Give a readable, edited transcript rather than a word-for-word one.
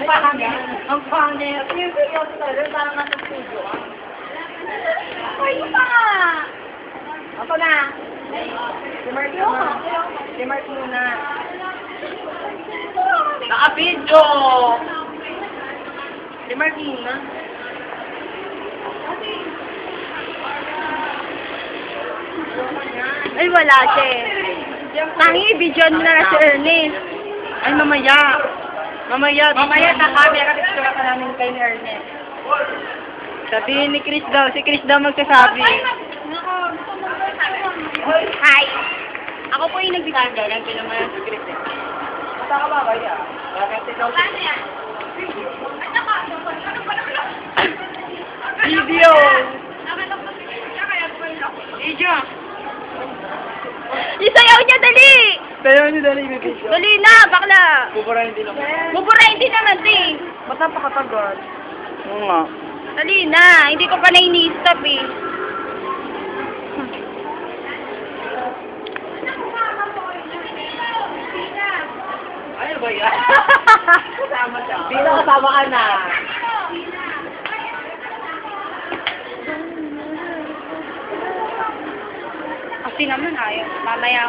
Ang pangit. Yung seryoso talaga, parang nasa studio ka. Ay, pa! Ako na. Si Mark muna. Si Mark muna. Naka-video! Si Mark muna. Ay, wala siya eh. Tangi, video na na si Ernest. Ay, mamaya. Mamaya sa camera, picture ka namin kay Ernest. Sabihin ni Chris daw. Si Chris daw magsasabi. Hi! Ako po yung nagbibigay. Ganyan naman si Chris eh. Basta ka ba, kaya? Bakit ikaw? Video! Video! Isayaw niya, dali! Pero hindi dali may video. Dali na, bakla! Buburahin din ako. Buburahin din naman, di. Ba't napakatagal? Oo nga. Dali na, hindi ko pa na-ini-stop eh. Ano ba yan? Kasama siya. Pino, kasama ka na. Kasi naman ayaw. Mamaya